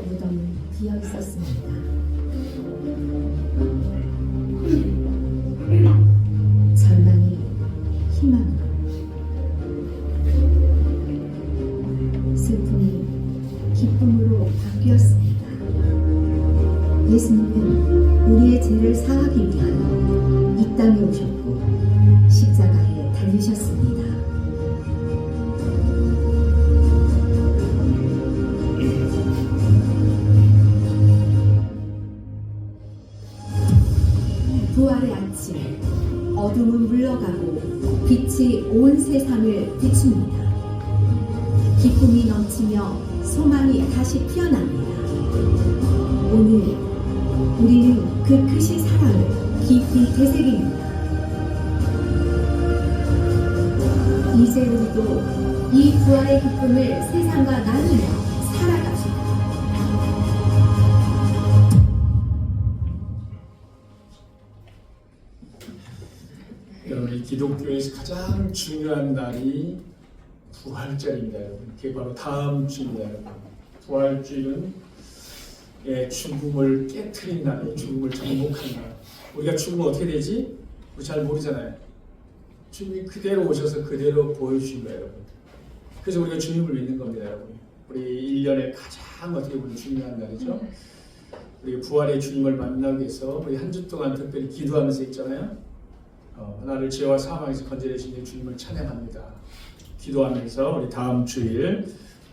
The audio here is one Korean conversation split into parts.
무덤은 비어 있었습니다. 절망이 희망으로, 슬픔이 기쁨으로 바뀌었습니다. 예수님은 우리의 죄를 사하기 위하여 이 땅에 오셨고 십자가에 달리셨습니다. 부활의 아침, 어둠은 물러가고 빛이 온 세상을 비춥니다. 기쁨이 넘치며 소망이 다시 피어납니다. 오늘 우리는 그 크신 사랑을 깊이 되새깁니다. 이제 우리도 이 부활의 기쁨을 세상과 나누며 살아갑시다. 여러분, 이 기독교에서 가장 중요한 날이 부활절입니다. 여러분, 그게 바로 다음 주입니다. 여러분. 부활주일은 죽음을 깨트린 날, 죽음을 정복한 날. 우리가 죽으면 어떻게 되지? 우리 잘 모르잖아요. 주님이 그대로 오셔서 그대로 보여주신 거예요, 여러분. 그래서 우리가 주님을 믿는 겁니다, 여러분. 우리 1년에 가장 어떻게 보면 중요한 날이죠. 우리 부활의 주님을 만나기 위해서 우리 한 주 동안 특별히 기도하면서 있잖아요. 나를 죄와 사망에서 건져내신 주님을 찬양합니다. 기도하면서 우리 다음 주일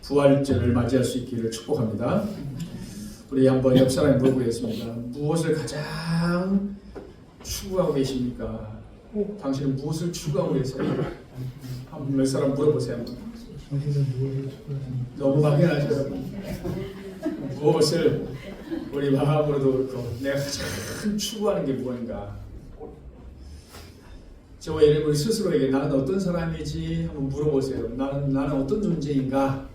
부활절을 맞이할 수 있기를 축복합니다. 우리 한번 옆 사람에 물어보겠습니다. 무엇을 가장 추구하고 계십니까? 당신은 무엇을 추구하고 계세요? 한번 몇 사람 물어보세요. 한번. 너무 막연하죠, 여러분. 무엇을 우리 마음으로도 그렇고 내가 가장 추구하는 게 무엇인가? 저와 예를 우리 스스로에게 나는 어떤 사람이지 한번 물어보세요. 나는 어떤 존재인가?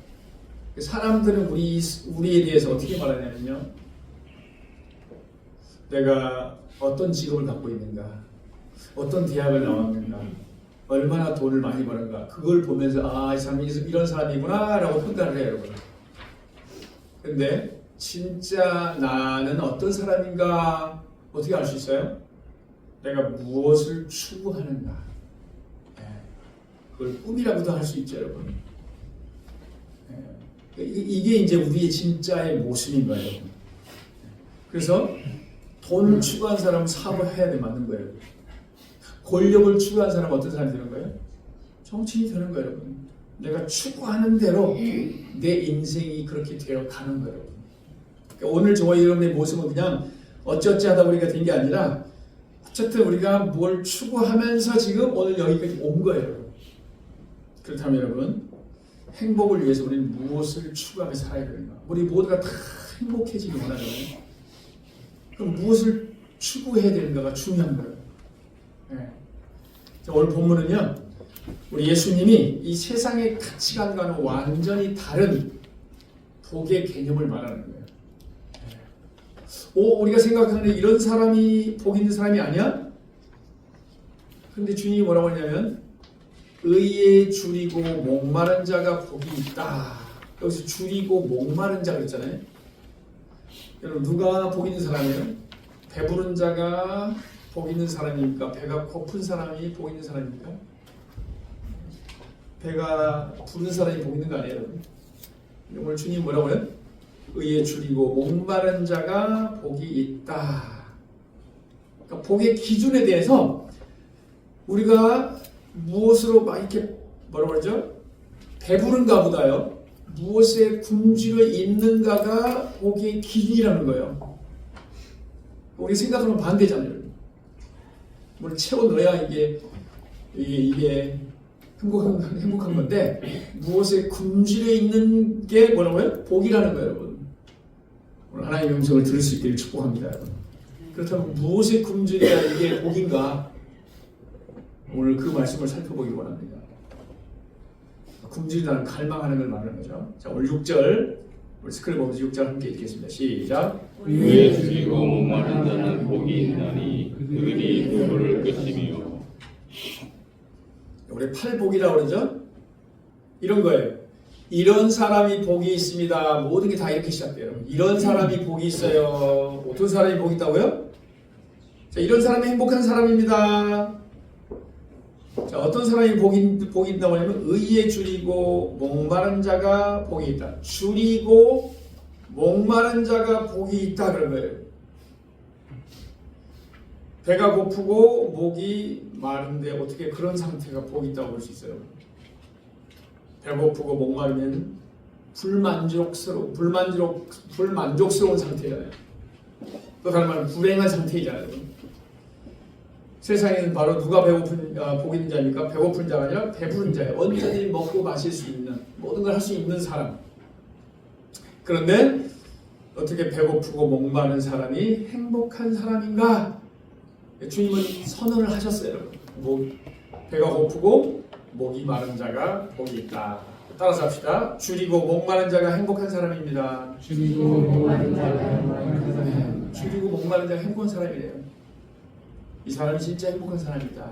사람들은 우리에 대해서 어떻게 말하냐면요. 내가 어떤 직업을 갖고 있는가? 어떤 대학을 나왔는가? 얼마나 돈을 많이 버는가? 그걸 보면서 이 사람이 이런 사람이구나 라고 판단을 해요, 여러분. 근데 진짜 나는 어떤 사람인가? 어떻게 알 수 있어요? 내가 무엇을 추구하는가? 그걸 꿈이라고도 할 수 있죠, 여러분. 이게 이제 우리의 진짜의 모습인 거예요. 그래서 돈을 추구한 사람은 사업을 해야 돼, 맞는 거예요. 권력을 추구한 사람은 어떤 사람이 되는 거예요? 정치인이 되는 거예요, 여러분. 내가 추구하는 대로 내 인생이 그렇게 되어 가는 거예요. 그러니까 오늘 저와 여러분의 모습은 그냥 어찌어찌 하다 보니까 된 게 아니라 어쨌든 우리가 뭘 추구하면서 지금 오늘 여기까지 온 거예요. 그렇다면 여러분, 행복을 위해서 우리는 무엇을 추구하면서 살아야 되는가? 우리 모두가 다 행복해지기 원하잖아요. 그럼 무엇을 추구해야 되는가가 중요한 거예요. 오늘 본문은요, 우리 예수님이 이 세상의 가치관과는 완전히 다른 복의 개념을 말하는 거예요. 우리가 생각하는 이런 사람이 복 있는 사람이 아니야? 그런데 주님이 뭐라고 하냐면 의에 줄이고 목마른 자가 복이 있다. 여기서 줄이고 목마른 자 그랬잖아요. 여러분, 누가 복 있는 사람이에요? 배부른 자가 복 있는 사람입니까? 배가 고픈 사람이 복 있는 사람입니까? 배가 부른 사람이 복 있는 거 아니에요, 여러분? 오늘 주님 뭐라고 해요? 의에 줄이고 목마른 자가 복이 있다. 그러니까 복의 기준에 대해서 우리가 무엇으로 막 이렇게 뭐라고 그러죠? 배부른가 보다요. 무엇에 굶주려 있는가가 복의 기준이라는 거예요. 우리 생각하면 반대잖아요. 뭘 채워 넣어야 이게 행복한 건데 무엇에 굶주려 있는 게 뭐라고요? 복이라는 거예요, 여러분. 오늘 하나님의 음성을 들을 수 있기를 축복합니다, 여러분. 그렇다면 무엇에 굶주려야 이게 복인가? 오늘 그 말씀을 살펴보기 원합니다. 굶주리다는 갈망하는 걸 말하는 거죠. 자, 오늘 6절, 우리 스크린 보면서 6절 함께 읽겠습니다. 시작. 의에 줄이고 목마른 자는 복이 있나니 그들이 배부를 것이며. 우리 팔복이라고 그러죠? 이런 거예요. 이런 사람이 복이 있습니다. 모든 게 다 이렇게 시작돼요. 이런 사람이 복이 있어요. 어떤 사람이 복이 있다고요? 자, 이런 사람이 행복한 사람입니다. 자, 어떤 사람이 복이 있다고 하냐면 의에 줄이고 목마른 자가 복이 있다. 줄이고 목마른 자가 복이 있다 그런 거예요. 배가 고프고 목이 마른데 어떻게 그런 상태가 복이 있다고 볼 수 있어요? 배고프고 목마르면 불만족스러운 상태잖아요. 또 다른 말은 불행한 상태이잖아요. 세상에는 바로 누가 복이 있는 자입니까? 배고픈 자가 아니라 배부른 자예요. 언제든지 먹고 마실 수 있는, 모든 걸 할 수 있는 사람. 그런데 어떻게 배고프고 목마른 사람이 행복한 사람인가? 주님은 선언을 하셨어요. 배가 고프고 목이 마른 자가 복이 있다. 따라서 합시다. 줄이고 목마른 자가 행복한 사람입니다. 줄이고 목마른 자가 행복한 사람. 줄이고 목마른 자가 행복한 사람이래요. 이 사람이 진짜 행복한 사람이다.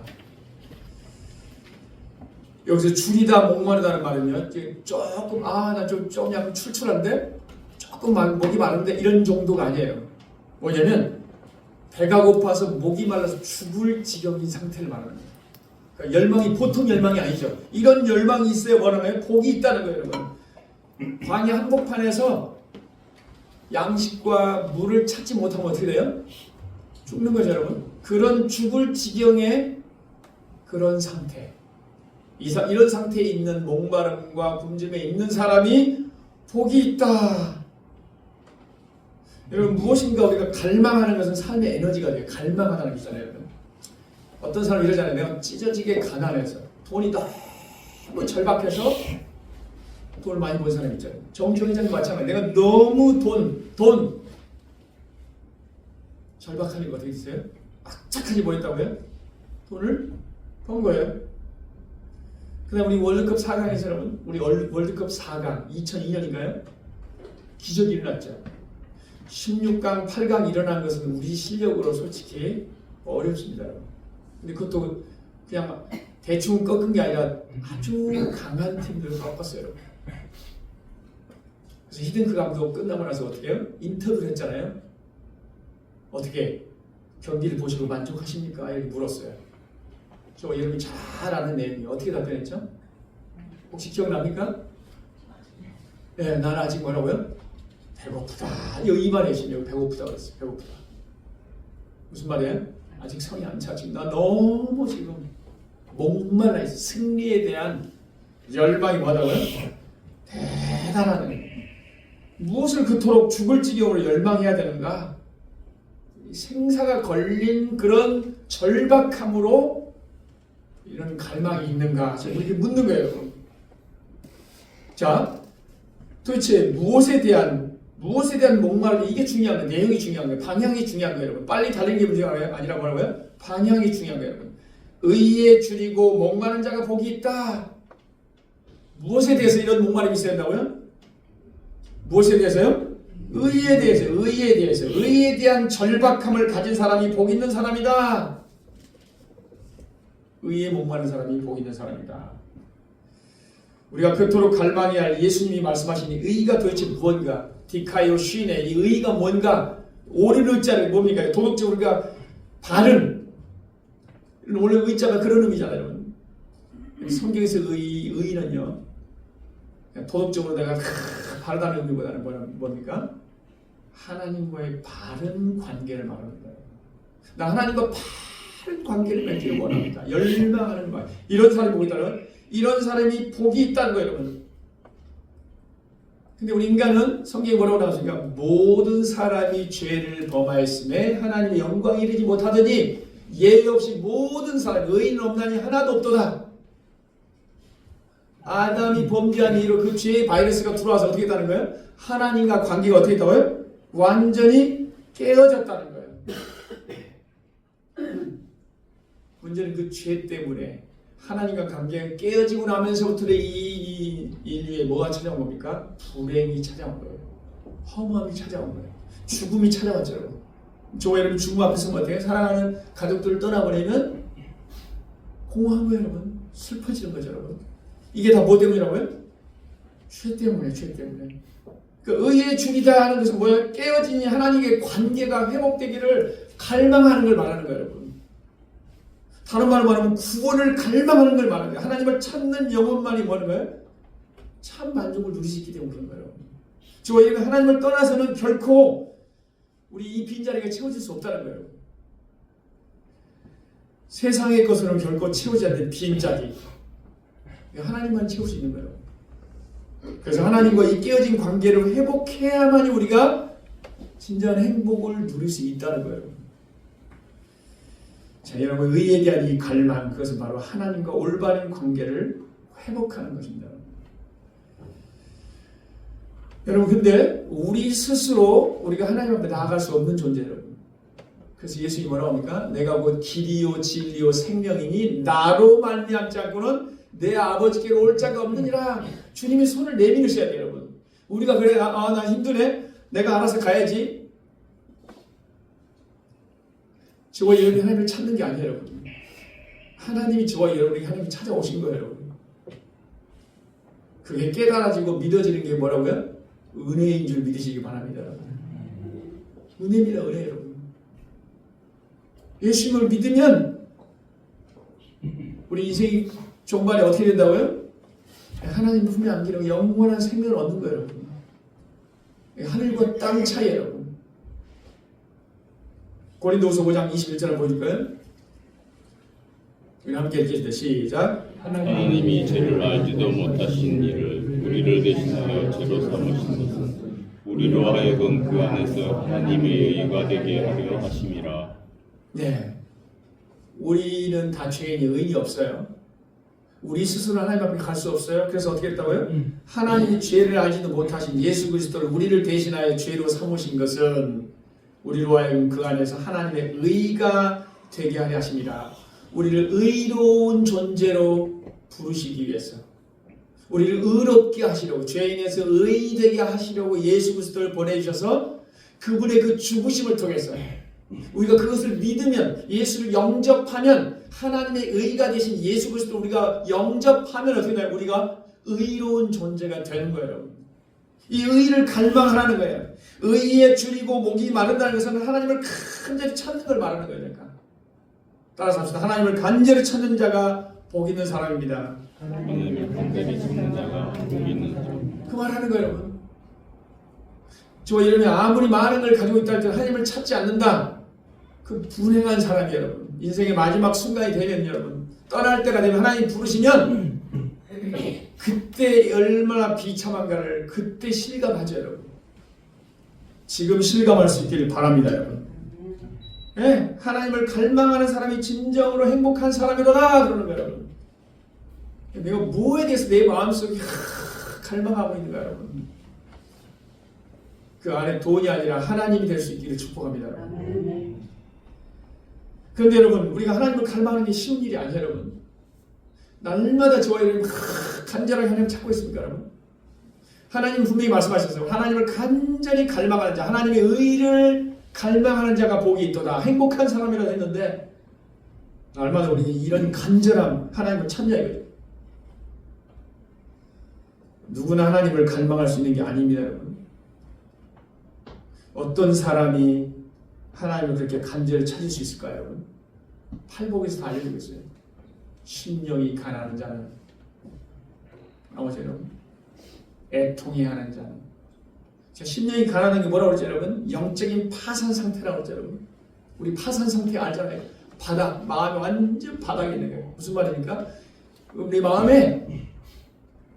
여기서 줄이다 목마르다는 말은요, 조금 나 좀 약간 출출한데, 조금 목이 마른데 이런 정도가 아니에요. 뭐냐면 배가 고파서 목이 말라서 죽을 지경인 상태를 말하는 거예요. 그러니까 열망이 보통 열망이 아니죠. 이런 열망이 있어야 뭐라는 거예요? 복이 있다는 거예요, 여러분. 광야 한복판에서 양식과 물을 찾지 못하면 어떻게 돼요? 죽는 거죠, 여러분. 그런 죽을 지경의 그런 상태. 이런 상태에 있는 목마름과 굶주림에 있는 사람이 복이 있다. 여러분, 무엇인가 우리가 갈망하는 것은 삶의 에너지가 돼요. 갈망하다는 게 있잖아요, 여러분. 어떤 사람이 이러잖아요. 내가 찢어지게 가난해서 돈이 너무 절박해서 돈을 많이 번 사람이 있잖아요. 정주행장도 마찬가지예요. 내가 너무 돈 절박하니까 어떻게 됐어요? 악착하게 버렸다고요? 돈을 번 거예요. 그 다음 우리 월드컵 4강에서 여러분, 우리 월드컵 4강 2002년인가요? 기적이 일어났죠. 16강, 8강 일어난 것은 우리 실력으로 솔직히 어렵습니다. 근데 그것도 그냥 대충 꺾은 게 아니라 아주 강한 팀들을 꺾었어요. 그래서 히든크 감독 끝나고 나서 어떻게 해요? 인터뷰를 했잖아요. 어떻게 경기를 보시고 만족하십니까? 이렇게 물었어요. 저 여러분이 잘 아는 내용이 어떻게 답변했죠? 혹시 기억납니까? 네, 나는 아직 뭐라고요? 배고프다. 이 말에 계시네요. 배고프다 그랬어요. 배고프다. 무슨 말이에요? 아직 성이 안 차. 지금 나 너무 지금 목말라 있어. 승리에 대한 열망이 뭐라고요? 대단하다. 무엇을 그토록 죽을 지경으로 열망해야 되는가? 생사가 걸린 그런 절박함으로 이런 갈망이 있는가? 지금 이렇게 묻는 거예요. 자, 도대체 무엇에 대한 목마름이 이게 중요한 거예요. 내용이 중요한 거예요. 방향이 중요한 거예요, 여러분. 빨리 달리는 게 문제가 아니라 뭐라고요? 방향이 중요한 거예요, 여러분. 의에 줄이고 목마른 자가 복이 있다. 무엇에 대해서 이런 목마름이 있어야 한다고요? 무엇에 대해서요? 의에 대해서. 의에 대한 절박함을 가진 사람이 복 있는 사람이다. 의에 목마른 사람이 복 있는 사람이다. 우리가 그토록 갈망해야 할 예수님이 말씀하신 이 의가 도대체 무언가? 디카이오 쉰의 이 의가 뭔가? 오르는 의자는 뭡니까? 도덕적으로 우리가 바른, 원래 의자가 그런 의미잖아요. 성경에서 의는요, 도덕적으로 내가 바르다는 의미보다는 뭡니까? 하나님과의 바른 관계를 말하는 거예요. 나 하나님과 바른 관계를 맺기를 원합니다. 열망하는 거예요. 이런 사람이 복이 있다는, 이런 사람이 복이 있다는 거예요, 여러분. 근데 우리 인간은 성경에 뭐라고 나왔습니까? 모든 사람이 죄를 범하였음에 하나님의 영광에 이르지 못하더니 예외 없이 모든 사람, 의인 없나니 하나도 없도다. 아담이 범죄한 이후로 그 죄의 바이러스가 들어와서 어떻게 했다는 거예요? 하나님과 관계가 어떻게 했다고요? 완전히 깨어졌다는 거예요. 문제는 그 죄 때문에 하나님과 관계가 깨어지고 나면서부터 이 인류에 뭐가 찾아온 겁니까? 불행이 찾아온 거예요. 허무함이 찾아온 거예요. 죽음이 찾아왔죠. 저 여러분 죽음 앞에서 어떻게 사랑하는 가족들을 떠나버리면 공허한 거예요, 여러분. 슬퍼지는 거죠, 여러분. 이게 다 뭐 때문이라고요? 죄 때문에, 죄 때문에. 그 의의 줄이다 하는 것은 뭐예요? 깨어진 하나님의 관계가 회복되기를 갈망하는 걸 말하는 거예요, 여러분. 다른 말로 말하면 구원을 갈망하는 걸 말하는 거예요. 하나님을 찾는 영혼만이 뭐는 거예요? 참 만족을 누릴 수 있기 때문에 그런 거예요. 저희는 하나님을 떠나서는 결코 우리 이 빈자리가 채워질 수 없다는 거예요. 세상의 것으로는 결코 채우지 않는 빈자리. 하나님만 채울 수 있는 거예요. 그래서 하나님과 이 깨어진 관계를 회복해야만이 우리가 진정한 행복을 누릴 수 있다는 거예요. 자, 여러분, 의에 대한 이 갈망, 그것은 바로 하나님과 올바른 관계를 회복하는 것입니다. 여러분, 근데 우리 스스로 우리가 하나님 앞에 나아갈 수 없는 존재예요. 그래서 예수님이 뭐라고 합니까? 내가 곧 길이요 진리요 생명이니 나로 말미암지 않고는 내 아버지께로 올 자가 없느니라. 주님이 손을 내밀으셔야 돼요, 여러분. 우리가 그래, 나 힘드네, 내가 알아서 가야지. 저와 여러분이 하나님을 찾는 게 아니에요, 여러분. 하나님이 저와 여러분에게 하나님이 찾아오신 거예요, 여러분. 그게 깨달아지고 믿어지는 게 뭐라고요? 은혜인 줄 믿으시기 바랍니다, 여러분. 은혜입니다, 은혜, 여러분. 예수님을 믿으면 우리 인생이 종말에 어떻게 된다고요? 하나님 품에 안기는 영원한 생명을 얻는 거예요, 여러분. 하늘과 땅 차이예요, 여러분. 고린도후서 5장 21절을 보여줄까요? 우리 함께 읽겠습니다. 시작. 하나님이 죄를 알지도 못하신 이를 우리를 대신하여 죄로 삼으신 것은 우리로 하여금 그 안에서 하나님의 의가 되게 하려 하심이라. 네, 우리는 다 죄인이 의인이 없어요. 우리 스스로 하나님 앞에 갈 수 없어요. 그래서 어떻게 했다고요? 하나님이 죄를 알지도 못하신 예수 그리스도를 우리를 대신하여 죄로 삼으신 것은 우리로 하여금 그 안에서 하나님의 의가 되게 하려 하심이라. 우리를 의로운 존재로 부르시기 위해서, 우리를 의롭게 하시려고, 죄인에서 의되게 하시려고 예수 그리스도를 보내주셔서 그분의 그 죽으심을 통해서 우리가 그것을 믿으면, 예수를 영접하면, 하나님의 의가 되신 예수 그리스도를 우리가 영접하면 어떻게 돼요? 우리가 의로운 존재가 되는 거예요, 여러분. 이 의를 갈망하라는 거예요. 의에 줄이고 목이 마른다는 것은 하나님을 간절히 찾는 걸 말하는 거예요. 그러니까. 따라서 합시다. 하나님을 간절히 찾는 자가 복 있는 사람입니다. 하나님을 간절히 찾는 자가 복 있는 사람. 그 말하는 거예요, 여러분. 저와 여러분이 아무리 많은 걸 가지고 있다 할지라도 하나님을 찾지 않는다. 그 불행한 사람이에요, 여러분. 인생의 마지막 순간이 되면, 여러분, 떠날 때가 되면 하나님 부르시면 그때 얼마나 비참한가를 그때 실감하죠, 여러분. 지금 실감할 수 있기를 바랍니다, 여러분. 네, 하나님을 갈망하는 사람이 진정으로 행복한 사람이로다 그러는 거예요, 여러분. 내가 뭐에 대해서 내 마음속에 갈망하고 있는가, 여러분. 그 안에 돈이 아니라 하나님이 될 수 있기를 축복합니다, 여러분. 그런데 여러분, 우리가 하나님을 갈망하는 게 쉬운 일이 아니에요, 여러분. 날마다 저와 여러분 간절하게 하나님 찾고 있습니까, 여러분? 하나님 분명히 말씀하셨어요. 하나님을 간절히 갈망하는 자, 하나님의 의를 갈망하는 자가 복이 있도다. 행복한 사람이라 했는데 얼마나 우리는 이런 간절함, 하나님을 찾냐 이거죠. 누구나 하나님을 갈망할 수 있는 게 아닙니다, 여러분. 어떤 사람이 하나님을 그렇게 간절히 찾을 수 있을까요, 여러분? 팔복에서 다 알려주고 있어요. 심령이 가난한 자는, 나머지 여러분, 애통이 하는 자는. 자, 심령이 가난한 게 뭐라고 그러죠, 여러분? 영적인 파산 상태라고 그러죠, 여러분. 우리 파산 상태 알잖아요. 바닥, 마음이 완전 바닥에 있는 거예요. 무슨 말입니까? 우리 마음에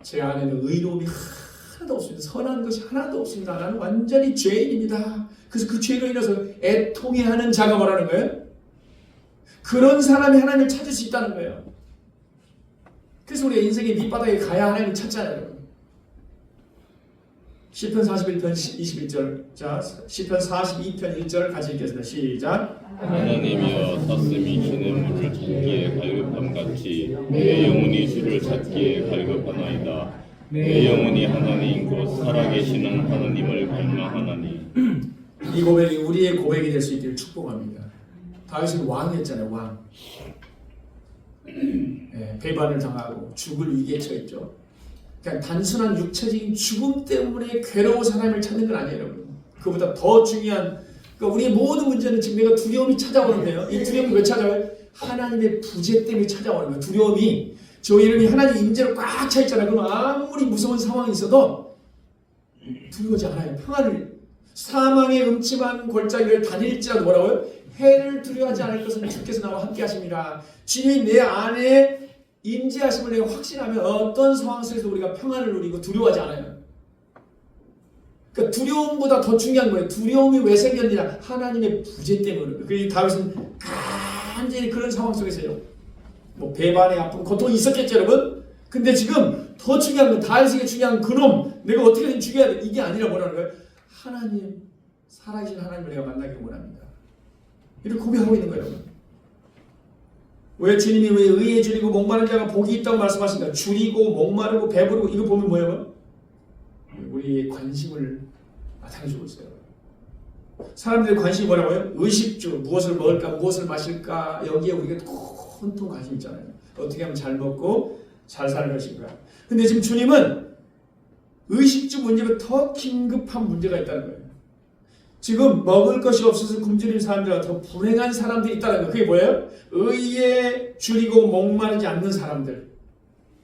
제 안에는 의로움이 하나도 없습니다. 선한 것이 하나도 없습니다. 나는 완전히 죄인입니다. 그래서 그 죄로 인해서 애통해하는 자가 뭐라는 거예요? 그런 사람이 하나님을 찾을 수 있다는 거예요. 그래서 우리가 인생의 밑바닥에 가야 하나님을 찾잖아요. 시편 41편 21절. 자, 시편 42편 1절 같이 읽겠습니다. 시작. 하나님이여 떴음이 신의 물을 찾기에 갈급함같이 내 영혼이 주를 찾기에 갈급하나이다. 내 영혼이 하나님 곧 살아계시는 하나님을 갈망하나니. 이 고백이 우리의 고백이 될 수 있기를 축복합니다. 다윗은 왕이었잖아요. 왕. 네, 배반을 당하고 죽을 위기에 처했죠. 그냥 단순한 육체적인 죽음 때문에 괴로운 하나님을 찾는 건 아니에요, 여러분. 그보다 더 중요한, 그러니까 우리의 모든 문제는 지금 내가 두려움이 찾아오는데요. 이 두려움이 왜 찾아와요? 하나님의 부재 때문에 찾아오는 거예요. 두려움이 저 이름이 하나님의 임재로 꽉 차 있잖아요. 그럼 아무리 무서운 상황이 있어도 두려워하지 않아요. 평안을, 사망의 음침한 골짜기를 다닐지라도 뭐라고요? 해를 두려워하지 않을 것은 주께서 나와 함께 하심이라. 주님이 내 안에 임재하심을 내가 확신하면 어떤 상황 속에서 우리가 평안을 누리고 두려워하지 않아요. 그러니까 두려움보다 더 중요한 거예요. 두려움이 왜 생겼느냐? 하나님의 부재 때문에. 그래서 다윗은 간절히 그런 상황 속에서요. 뭐 배반의 아픔, 고통이 있었겠죠, 여러분? 근데 지금 더 중요한 건, 다윗에게 중요한 그놈, 내가 어떻게든 죽여야 돼. 이게 아니라 뭐라는 거예요? 하나님, 살아계신 하나님을 내가 만나기를 원합니다. 이렇게 고백하고 있는 거예요, 여러분. 왜 주님이 왜 의에 줄이고 목마른 자가 복이 있다고 말씀하십니까? 줄이고 목마르고 배부르고 이거 보면 뭐예요? 우리의 관심을 나타내주고 있어요. 사람들의 관심이 뭐라고요? 의식주, 무엇을 먹을까, 무엇을 마실까, 여기에 우리가 온통 관심 있잖아요. 어떻게 하면 잘 먹고 잘 살 것인가. 근데 지금 주님은 의식주 문제가 더 긴급한 문제가 있다는 거예요. 지금 먹을 것이 없어서 굶주린 사람들과 더 불행한 사람들이 있다는 거예요. 그게 뭐예요? 의에 줄이고 목마르지 않는 사람들,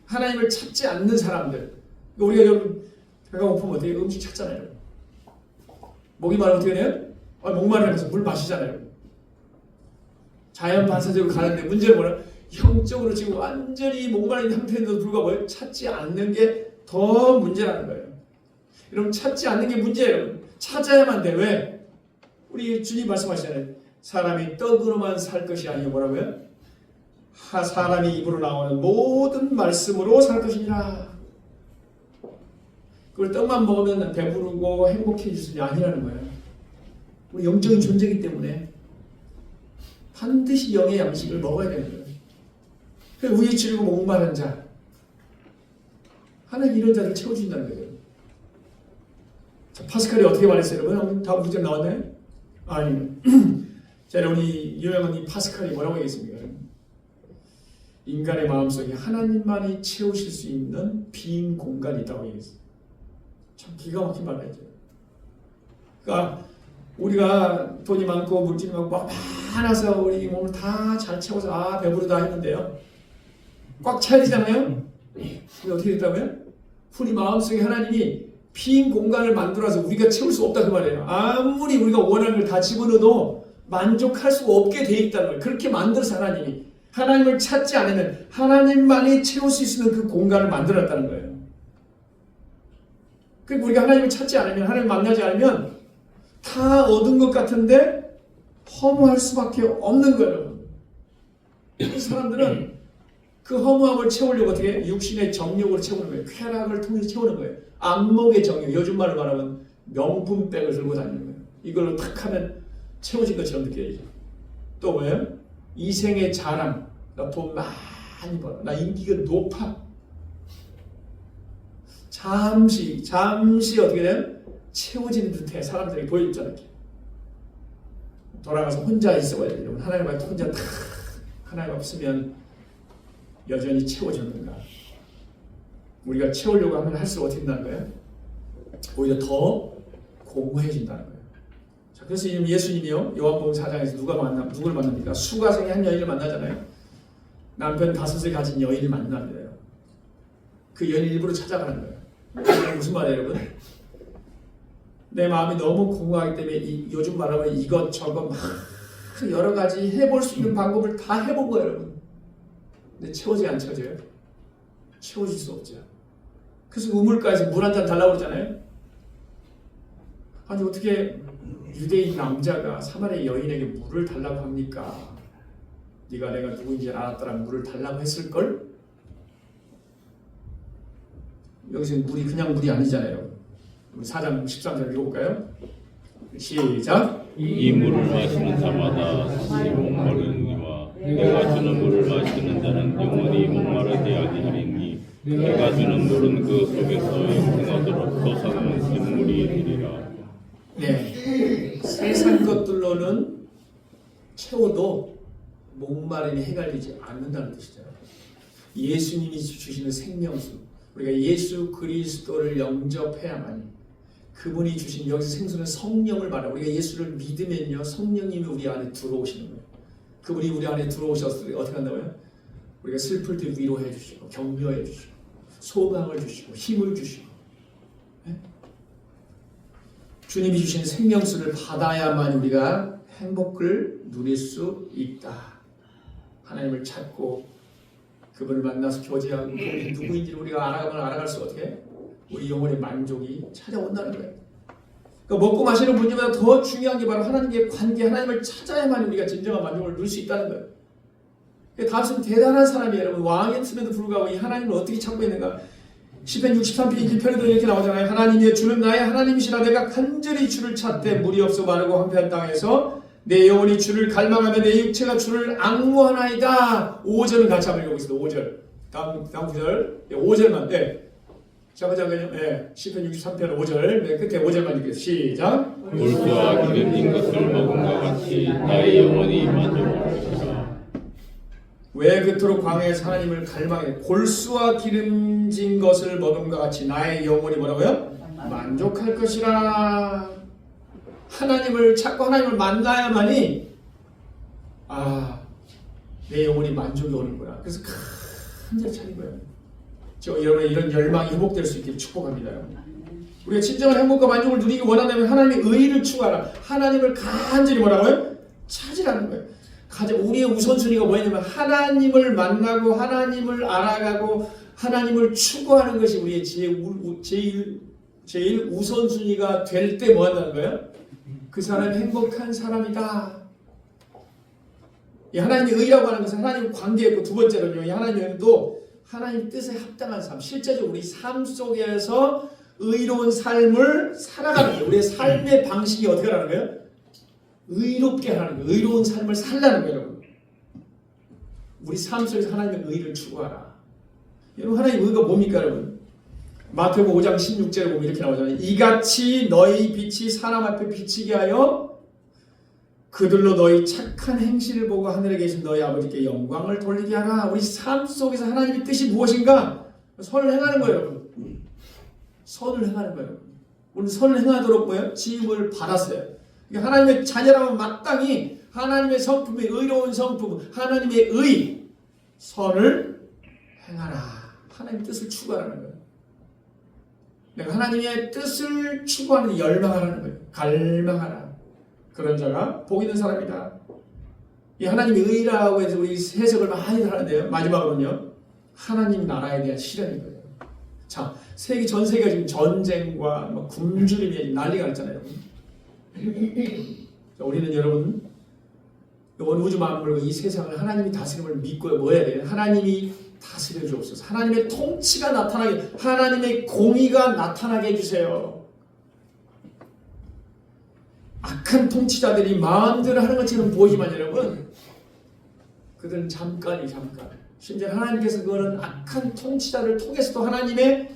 하나님을 찾지 않는 사람들. 우리가 여러분 배가 고프면 어떻게 음식 찾잖아요. 목이 마르면 어떻게 돼요? 목마르면서 물 마시잖아요. 자연 반사적으로 가는데 문제는 뭐냐? 영적으로 지금 완전히 목마른 상태인데도 불구하고 찾지 않는 게 더 문제라는 거예요. 여러분 찾지 않는 게 문제예요. 찾아야만 돼. 왜? 우리 주님 말씀하시잖아요. 사람이 떡으로만 살 것이 아니고 뭐라고요? 사람이 입으로 나오는 모든 말씀으로 살 것이니라. 그걸 떡만 먹으면 배부르고 행복해질 수 아니라는 거예요. 우리 영적인 존재이기 때문에 반드시 영의 양식을 먹어야 되는 거예요. 그래서 위에 줄이고 목마른 자, 하나님 이런 자를 채워준다는 거예요. 자, 파스칼이 어떻게 말했어요, 여러분? 다음 문제 나왔나요? 아니. 자, 여러분, 이 유명한 이 파스칼이 뭐라고 얘기했습니까? 인간의 마음속에 하나님만이 채우실 수 있는 빈 공간이 있다고 얘기했어요. 참 기가 막힌 말을 했죠. 그러니까 우리가 돈이 많고 물질이 많고 많아서 우리 몸을 다 잘 채워서 배부르다 했는데요. 꽉 차야 되잖아요. 근데 어떻게 됐다고요? 우리 마음속에 하나님이 빈 공간을 만들어서 우리가 채울 수 없다 그 말이에요. 아무리 우리가 원하는 걸 다 집어넣어도 만족할 수가 없게 돼 있다는 거예요. 그렇게 만들어서 하나님을 찾지 않으면 하나님만이 채울 수 있는 그 공간을 만들었다는 거예요. 그리고 우리가 하나님을 찾지 않으면, 하나님 만나지 않으면 다 얻은 것 같은데 허무할 수밖에 없는 거예요. 이 사람들은 그 허무함을 채우려고 어떻게 육신의 정욕으로 채우는 거예요. 쾌락을 통해서 채우는 거예요. 안목의 정욕, 요즘 말로 말하면 명품백을 들고 다니는 거예요. 이걸로 탁 하면 채워진 것처럼 느껴지죠. 또 뭐예요? 이생의 자랑, 나 돈 많이 벌어, 나 인기가 높아. 잠시 어떻게 되면 채워지는 듯해. 사람들이 보여줬잖아요. 돌아가서 혼자 있어봐야 돼요. 하나님 앞에 혼자 탁, 하나님 없으면 여전히 채워졌는가? 우리가 채우려고 하면 할수록 어떻게 된다는 거예요? 오히려 더 공허해진다는 거예요. 자, 그래서 예수님이요, 요한복음 4장에서 누구를 만납니까? 수가성의 한 여인을 만나잖아요. 남편 5을 가진 여인을 만납니다. 그 여인 일부러 찾아가는 거예요. 무슨 말이에요, 여러분? 내 마음이 너무 공허하기 때문에 요즘 말하면 이것저것 막 여러 가지 해볼 수 있는 방법을 다 해본 거예요, 여러분. 근데 채워져요, 안 채워져요? 채워질 수 없죠. 그래서 우물가에서 물 한 잔 달라고 그러잖아요. 아니 어떻게 유대인 남자가 사마리아 여인에게 물을 달라고 합니까? 네가 내가 누구인지 알았더라면 물을 달라고 했을걸? 여기서 물이 그냥 물이 아니잖아요. 우리 4장 13절 읽어볼까요? 시작. 이 물을 마시는 자마다 다시 목마르니와 내가 주는 물을 마시는 자는 영원히 목마르지 아니하리니 내가 주는 물은 그 속에서 영생하도록 솟아나는 샘물이 되리라. 네, 세상 것들로는 채워도 목마름이 해결되지 않는다는 뜻이잖아요. 예수님이 주시는 생명수, 우리가 예수 그리스도를 영접해야만이 그분이 주신 여기서 생수는 성령을 말하고 우리가 예수를 믿으면요 성령님이 우리 안에 들어오시는 거예요. 그분이 우리 안에 들어오셨을 때 어떻게 한다고요? 우리가 슬플 때 위로해 주시고 격려해 주시고 소망을 주시고 힘을 주시고 네? 주님이 주신 생명수를 받아야만 우리가 행복을 누릴 수 있다. 하나님을 찾고 그분을 만나서 교제하고 그분이 누구인지를 우리가 알아갈 수 어떻게 우리 영혼의 만족이 찾아온다는 거예요. 그러니까 먹고 마시는 문제보다 더 중요한 게 바로 하나님의 관계, 하나님을 찾아야만 우리가 진정한 만족을 누릴 수 있다는 거예요. 다윗은 대단한 사람이에요. 여러분 왕이었음에도 불구하고 이 하나님을 어떻게 찾고 있는가? 시편 63편 1편에도 이렇게 나오잖아요. 하나님의 주는 나의 하나님이시라 내가 간절히 주를 찾되 물이 없어 마르고 황폐한 땅에서 내 영혼이 주를 갈망하며 내 육체가 주를 앙무하나이다. 5절은 같이 한번 읽어보겠습니다. 5절 다음 구절 5절만 잠깐만요. 시편 63편 5절 끝에 5절만 읽겠습니다. 시작. 골수와 기름진 것을 먹음과 같이 나의 영혼이 만족할 것이라. 왜 그토록 광야에서 하나님을 갈망해? 골수와 기름진 것을 먹음과 같이 나의 영혼이 뭐라고요? 만족할 것이라. 하나님을 찾고 하나님을 만나야만이 내 영혼이 만족이 오는구나. 그래서 간절히 찾는 거예요. 여러분의 이런 열망이 회복될 수 있기를 축복합니다. 우리가 진정한 행복과 만족을 누리기 원한다면 하나님의 의를 추구하라. 하나님을 간절히 뭐라고요? 찾으라는 거예요. 우리의 우선순위가 뭐냐면 하나님을 만나고 하나님을 알아가고 하나님을 추구하는 것이 우리의 제일 우선순위가 될 때 뭐 한다는 거예요? 그 사람이 행복한 사람이다. 이 하나님의 의라고 하는 것은 하나님 관계였고 두 번째로는요. 이 하나님의 의도 하나님 뜻에 합당한 삶. 실제적으로 우리 삶 속에서 의로운 삶을 살아가는 거예요. 우리의 삶의 방식이 어떻게 하는 거예요? 의롭게 하는 거예요. 의로운 삶을 살라는 거예요. 여러분. 우리 삶 속에서 하나님의 의를 추구하라. 여러분 하나님의 의가 뭡니까 여러분? 마태복음 5장 16절에 보면 이렇게 나오잖아요. 이같이 너희 빛이 사람 앞에 비치게 하여 그들로 너희 착한 행실을 보고 하늘에 계신 너희 아버지께 영광을 돌리게 하라. 우리 삶 속에서 하나님의 뜻이 무엇인가? 선을 행하는 거예요. 여러분. 선을 행하는 거예요. 우리 선을 행하도록 뭐예요? 지음을 받았어요. 그러니까 하나님의 자녀라면 마땅히 하나님의 성품의 의로운 성품, 하나님의 의, 선을 행하라. 하나님의 뜻을 추구하라는 거예요. 내가 하나님의 뜻을 추구하는 열망하라는 거예요. 갈망하라. 그런 자가 복 있는 사람이다. 이 하나님의 의라고 해서 우리 해석을 많이 하는데요. 마지막으로는요. 하나님 나라에 대한 실현인 거예요. 자, 전 세계가 지금 전쟁과 굶주림이 난리가 났잖아요. 우리는 여러분 온 우주 만물과 이 세상을 하나님이 다스림을 믿고 뭐 해야 돼요? 하나님이 다스려 주옵소서. 하나님의 통치가 나타나게, 하나님의 공의가 나타나게 해주세요. 악한 통치자들이 마음대로 하는 것처럼 보이지만 여러분 그들은 잠깐. 심지어 하나님께서 그거는 악한 통치자를 통해서도 하나님의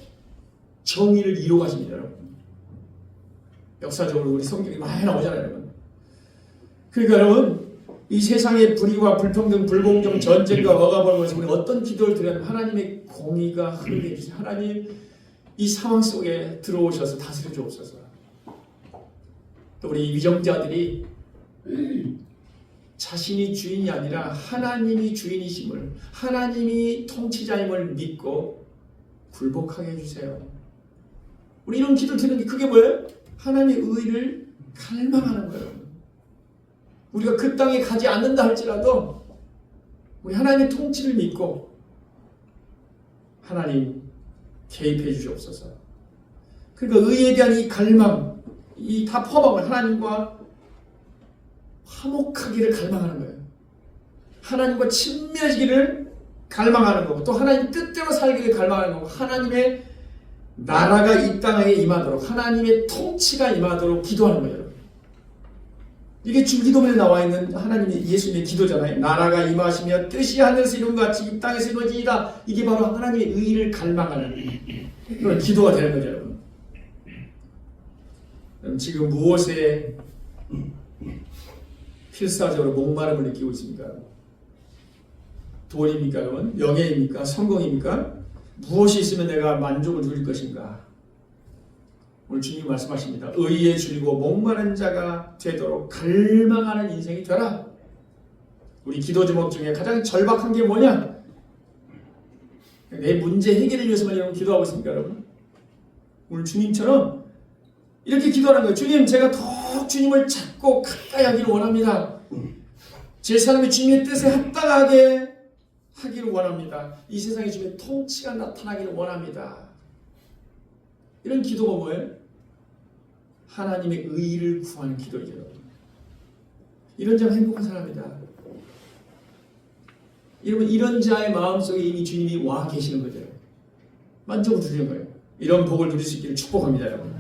정의를 이루어 가십니다. 여러분. 역사적으로 우리 성경이 많이 나오잖아요. 여러분. 그러니까 여러분 이 세상의 불의와 불평등, 불공정, 전쟁과 억압을 우리 어떤 기도를 드려야 하나님의 공의가 흐르게 해주세요. 하나님 이 상황 속에 들어오셔서 다스려 주옵소서. 또 우리 위정자들이 자신이 주인이 아니라 하나님이 주인이심을, 하나님이 통치자임을 믿고 굴복하게 해주세요. 우리 이런 기도 드리는 게 그게 뭐예요? 하나님의 의를 갈망하는 거예요. 우리가 그 땅에 가지 않는다 할지라도 우리 하나님의 통치를 믿고 하나님 개입해 주시옵소서. 그러니까 의에 대한 이 갈망, 이 다 포함하고 하나님과 화목하기를 갈망하는 거예요. 하나님과 친밀해지기를 갈망하는 거고 또 하나님 뜻대로 살기를 갈망하는 거고 하나님의 나라가 이 땅에 임하도록 하나님의 통치가 임하도록 기도하는 거예요. 이게 주기도문에 나와 있는 하나님의 예수님의 기도잖아요. 나라가 임하시며 뜻이 하늘에서 이룬 것 같이 이 땅에서 이루어지이다. 이게 바로 하나님의 의를 갈망하는 그런 기도가 되는 거죠. 여러분. 지금 무엇에 필사적으로 목마름을 느끼고 있습니까? 돈입니까? 여러분? 명예입니까? 성공입니까? 무엇이 있으면 내가 만족을 누릴 것인가? 오늘 주님 말씀하십니다. 의에 줄이고 목마른 자가 되도록 갈망하는 인생이 되라. 우리 기도 제목 중에 가장 절박한 게 뭐냐? 내 문제 해결을 위해서만 여러분 기도하고 있습니까, 여러분? 오늘 주님처럼 이렇게 기도하는 거예요. 주님, 제가 더 주님을 찾고 가까이 하기를 원합니다. 제 삶이 주님의 뜻에 합당하게 하기를 원합니다. 이 세상에 주님의 통치가 나타나기를 원합니다. 이런 기도가 뭐예요? 하나님의 의를 구하는 기도이죠. 이런 자가 행복한 사람이다. 여러분, 이런 자의 마음속에 이미 주님이 와 계시는 거죠. 만족을 누리는 거예요. 이런 복을 누릴 수 있기를 축복합니다, 여러분.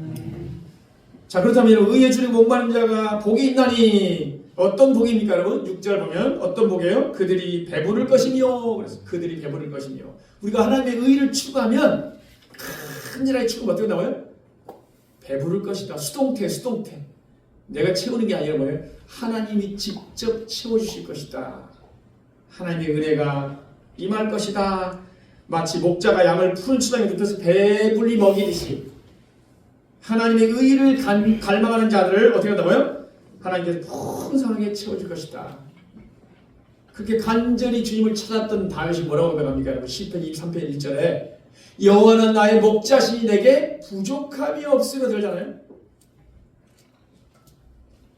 자, 그렇다면 여러분, 의에 줄이고 목마른 자가 복이 있나니 어떤 복입니까, 여러분? 6절 보면 어떤 복이에요? 그들이 배부를 것이며. 그래서 그들이 배부를 것이며. 우리가 하나님의 의를 추구하면 큰일하게 추구하면 어떻게 나와요? 배부를 것이다. 수동태. 내가 채우는 게 아니라 뭐예요? 하나님이 직접 채워주실 것이다. 하나님의 은혜가 임할 것이다. 마치 목자가 양을 푸른 추장에 눕혀서 배불리 먹이듯이 하나님의 의를 갈망하는 자들을 어떻게 한다고요? 하나님께서 풍성하게 채워줄 것이다. 그렇게 간절히 주님을 찾았던 다윗이 뭐라고 고백합니까? 여러분, 시편 23편 1절에 여호와는 나의 목자시니 내게 부족함이 없으려 들잖아요.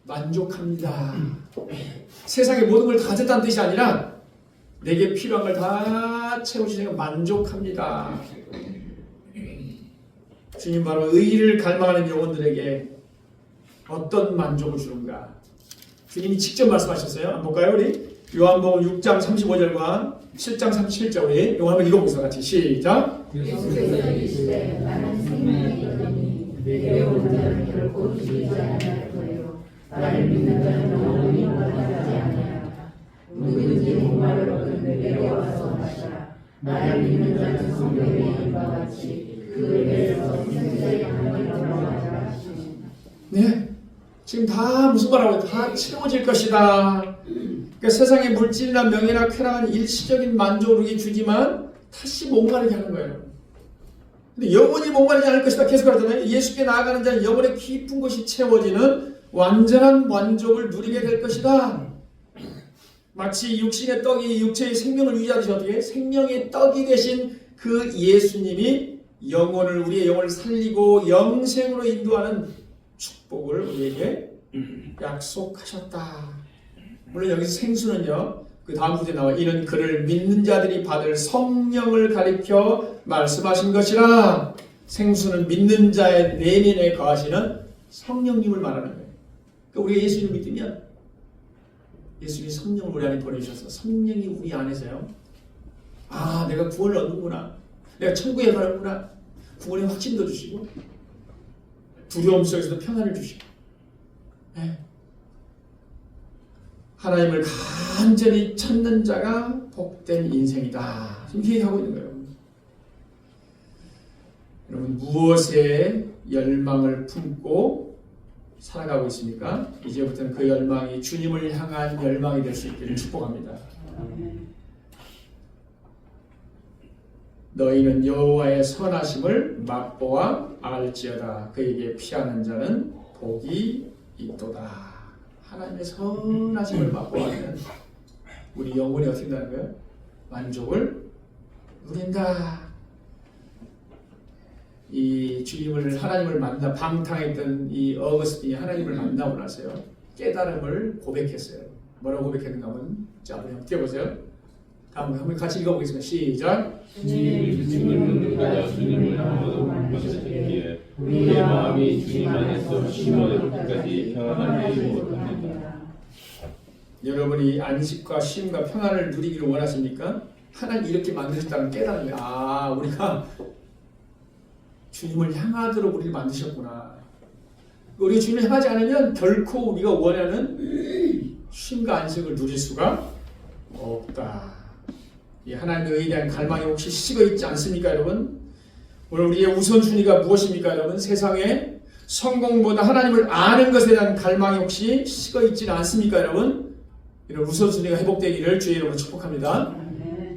만족합니다. 세상의 모든 걸 가졌다는 뜻이 아니라 내게 필요한 걸 다 채우시니까 만족합니다. 주님 바로 의를 갈망하는 영혼들에게 어떤 만족을 주는가? 주님이 직접 말씀하셨어요. 한번 볼까요, 우리? 요한복음 6장 35절과 7장 37절 우리 이거 한번 읽어보세요. 같이 시작. 예수께서 이르시되 나는 생명이 있으니 내게 온 자는 결코 죽지 아니할 거요 나를 믿는 자는 영원히 못하지 아니하리라. 누구든지 목마를 얻은 내게 와서 마시라. 나를 믿는 자는 성경에 있는 바 같이 그 입에서 생수의 강물이 흘러나오리라 하시니. 네, 지금 다 무슨 말하고 다 채워질 것이다. 그러니까 세상의 물질이나 명예나 쾌락은 일시적인 만족을 주지만 다시 목마르게 하는 거예요. 근데 영원히 목마르지 않을 것이다. 계속 그러잖아요. 예수께 나아가는 자는 영혼의 깊은 곳이 채워지는 완전한 만족을 누리게 될 것이다. 마치 육신의 떡이 육체의 생명을 유지하듯이 어떻게 생명의 떡이 되신 그 예수님이 우리의 영혼을 살리고 영생으로 인도하는 축복을 우리에게 약속하셨다. 물론 여기서 생수는요, 그 다음 구절에 나와 이는 그를 믿는 자들이 받을 성령을 가리켜 말씀하신 것이라. 생수는 믿는 자의 내면에 거하시는 성령님을 말하는 거예요. 그러니까 우리가 예수님을 믿으면 예수님이 성령을 우리 안에 보내주셔서 성령이 우리 안에서요, 아, 내가 구원을 얻는구나, 내가 천국에 가는구나, 구원의 확신도 주시고 두려움 속에서도 평안을 주시고, 네. 하나님을 간절히 찾는 자가 복된 인생이다. 지금 얘기하고 있는 거예요. 여러분, 무엇에 열망을 품고 살아가고 있습니까? 이제부터는 그 열망이 주님을 향한 열망이 될 수 있기를 축복합니다. 너희는 여호와의 선하심을 맛보아 알지어다. 그에게 피하는 자는 복이 있도다. 하나님의 선하심을 맛보아하면 우리 영혼이 어떻게 된다는 거예요? 만족을 누린다. 이 주님을, 하나님을 만나 방탕했던 이 어거스틴이 하나님을 만나고 나서요, 깨달음을 고백했어요. 뭐라고 고백했는가 하면, 자, 한번 띄워보세요. 다음 한번 같이 읽어보겠습니다. 시작. 주님을 묻는 자가 주님을 아무도 못하셨기에 우리의 마음이 주님 안에서 심어내기까지 평안하지 못합니다. 여러분이 안식과 쉼과 평안을 누리기를 원하십니까? 하나님 이렇게 만드셨다는 깨달음이, 아, 우리가 주님을 향하도록 우리를 만드셨구나. 우리가 주님을 향하지 않으면 결코 우리가 원하는 쉼과 안식을 누릴 수가 없다. 이 하나님의 의에 대한 갈망이 혹시 식어 있지 않습니까, 여러분? 오늘 우리의 우선순위가 무엇입니까, 여러분? 세상에 성공보다 하나님을 아는 것에 대한 갈망이 혹시 식어 있지는 않습니까, 여러분? 이런 우선순위가 회복되기를 주의 이름으로 축복합니다.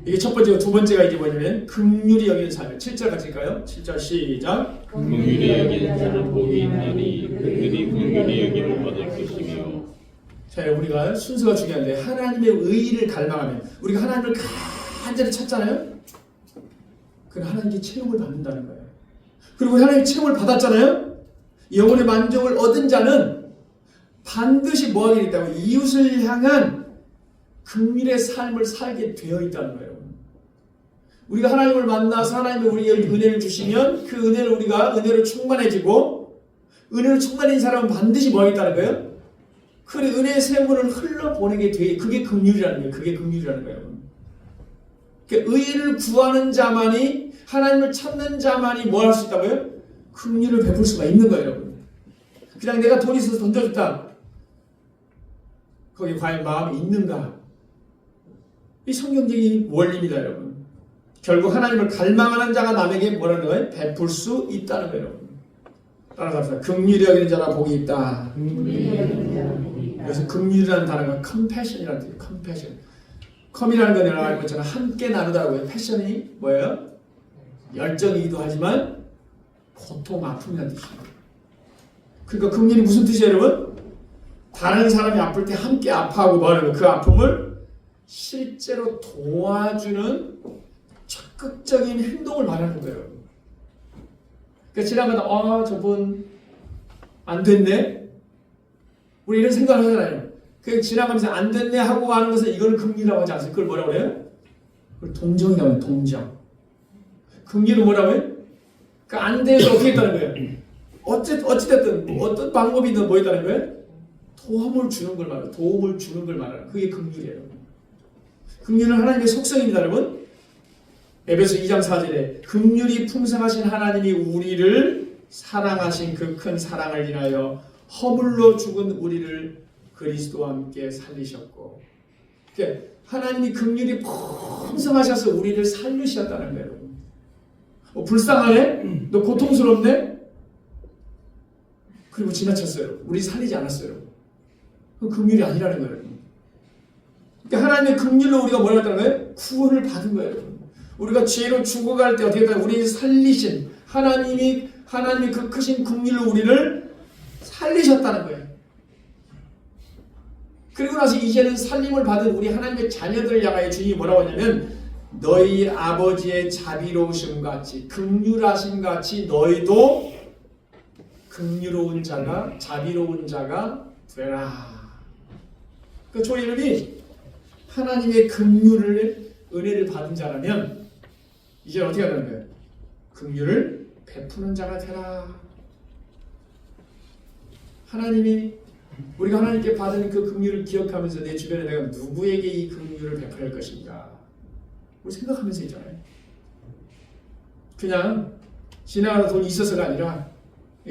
이게 첫 번째고 두 번째가 이제 뭐냐면 긍휼히 여기는 삶. 7절 같이 읽까요? 7절 시작. 긍휼히 여기는 자를 복이 있나니 그들이 긍휼히 여김을 받을 것이며. 자, 우리가 순서가 중요한데 하나님의 의의를 갈망하면 우리가 하나님을 간절히 찾잖아요. 그럼 하나님께 채용을 받는다는 거예요. 그리고 하나님의 채용을 받았잖아요. 영혼의 만족을 얻은 자는 반드시 뭐하게 있다고? 이웃을 향한 긍휼의 삶을 살게 되어 있다는 거예요. 우리가 하나님을 만나서 하나님이 우리에게 은혜를 주시면 그 은혜를 우리가 은혜로 충만해지고 은혜로 충만해진 사람은 반드시 뭐하겠다는 거예요? 그 은혜의 샘물을 흘러보내게 돼. 그게 긍휼이라는 거예요. 그게 긍휼이라는 거예요. 그러니까 의를 구하는 자만이 하나님을 찾는 자만이 뭐 할 수 있다고요? 긍휼을 베풀 수가 있는 거예요, 여러분. 그냥 내가 돈이 있어서 던져줬다. 거기에 과연 마음이 있는가? 이 성경적인 원리입니다, 여러분. 결국 하나님을 갈망하는 자가 남에게 뭐라는 거예요? 베풀 수 있다는 거예요, 여러분. 따라갑시다. 긍휼히 여기는 자라 복이 있다. 그래서 긍휼이라는 단어가 compassion이라는 뜻이에요. compassion. 컴이라는 건 내가 알고 있잖아. 함께 나누다고요. 패션이 뭐예요? 열정이기도 하지만 고통, 아픔이라는 뜻이에요. 그러니까 긍휼이 무슨 뜻이에요, 여러분? 다른 사람이 아플 때 함께 아파하고 뭐하는 거, 그 아픔을 실제로 도와주는 적극적인 행동을 말하는 거예요. 그러니까 지나가다 저분 안 됐네? 우리 이런 생각을 하잖아요. 그 지나가면서 안 됐네 하고 하는 것은 이걸 긍휼이라고 하지 않습니까? 그걸 뭐라고 해요? 그걸 동정이라고 해요. 동정. 긍휼은 뭐라고 해요? 그 안 돼서 어떻게 했다는 거예요? 어찌됐든 어떤 방법이든 뭐 했다는 거예요? 도움을 주는 걸 말해요. 도움을 주는 걸 말해요. 그게 긍휼이에요. 긍휼은 하나님의 속성입니다, 여러분. 에베소 2장 4절에 긍휼이 풍성하신 하나님이 우리를 사랑하신 그 큰 사랑을 인하여 허물로 죽은 우리를 그리스도와 함께 살리셨고, 그러니까 하나님이 긍휼이 풍성하셔서 우리를 살리셨다는 거예요. 불쌍하네? 너 고통스럽네? 그리고 지나쳤어요. 우리 살리지 않았어요. 그건 긍휼이 아니라는 거예요. 그러니까 하나님의 긍휼로 우리가 뭘 했다는 거예요? 구원을 받은 거예요. 우리가 죄로 죽어갈 때 어떻게 했다는 거예요? 우리를 살리신 하나님이 그 크신 긍휼로 우리를 살리셨다는 거예요. 그리고 나서 이제는 살림을 받은 우리 하나님의 자녀들을 향하여 주님이 뭐라고 하냐면 너희 아버지의 자비로우심 같이 긍휼하심 같이 너희도 긍휼로운 자가 자비로운 자가 되라. 그 저희 이름이 하나님의 긍휼을 은혜를 받은 자라면 이제 어떻게 하는 거예요? 긍휼을 베푸는 자가 되라. 하나님이 우리가 하나님께 받은 그 긍휼을 기억하면서 내 주변에 내가 누구에게 이 긍휼을 베풀 것인가 우리 생각하면서 있잖아요. 그냥 지나가다 돈이 있어서가 아니라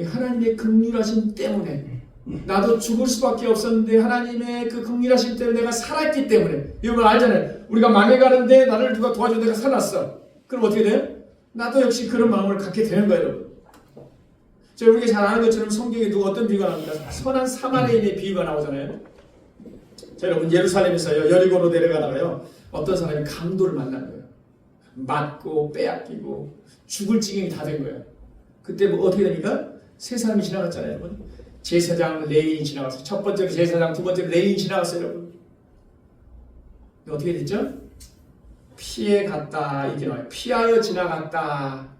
하나님의 긍휼하심 때문에 나도 죽을 수밖에 없었는데 하나님의 그 긍휼하심 때문에 내가 살았기 때문에 이거 알잖아요. 우리가 망해가는데 나를 누가 도와줘 내가 살았어. 그럼 어떻게 돼요? 나도 역시 그런 마음을 갖게 되는 거예요, 여러분. 우리가 잘 아는 것처럼 성경에 누가 어떤 비유가 나옵니까? 선한 사마리아인의 비유가 나오잖아요. 자, 여러분 예루살렘에서요 여리고로 내려가다가요 어떤 사람이 강도를 만난 거예요. 맞고 빼앗기고 죽을 지경이 다 된 거예요. 그때 뭐 어떻게 됩니까? 세 사람이 지나갔잖아요, 여러분. 제사장 레인이 지나갔어요. 첫 번째로 제사장, 두 번째로 레인이 지나갔어요, 여러분. 어떻게 됐죠? 피해 갔다 이게 나와요. 피하여 지나갔다.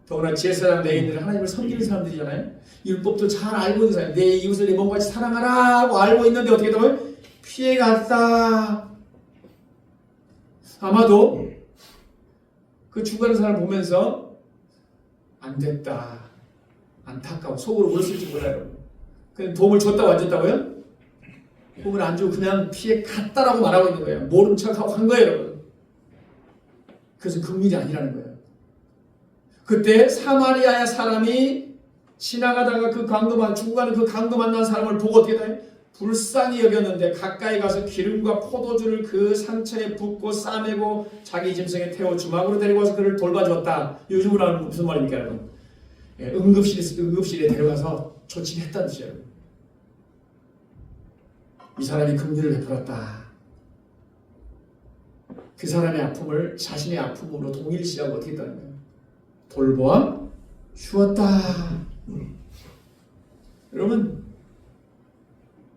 더구나 제사장 레인들은 하나님을 섬기는 사람들이잖아요. 율법도 잘 알고 있는 사람, 내 이웃을 내 몸같이 사랑하라고 알고 있는데 어떻게 되면 피해 갔다. 아마도 그 죽어가는 사람을 보면서 안 됐다, 안타까워, 속으로 울었을지 몰라요. 그냥 도움을 줬다고 안 줬다고요? 도움을 안 주고 그냥 피해 갔다라고 말하고 있는 거예요. 모른 척하고 한 거예요, 여러분. 그래서 긍휼이 아니라는 거예요. 그때 사마리아의 사람이 지나가다가 그 강도 죽어가는 그 강도 만난 사람을 보고 어떻게 돼? 불쌍히 여겼는데 가까이 가서 기름과 포도주를 그 상처에 붓고 싸매고 자기 짐승에 태워 주막으로 데리고 와서 그를 돌봐주었다. 요즘으로 하는 무슨 말입니까, 여러분? 응급실에 데려가서 조치를 했다는 뜻이에요. 이 사람이 긍휼을 베풀었다. 그 사람의 아픔을 자신의 아픔으로 동일시하고 어떻게 했다는 거예요? 돌보아 주었다. 여러분,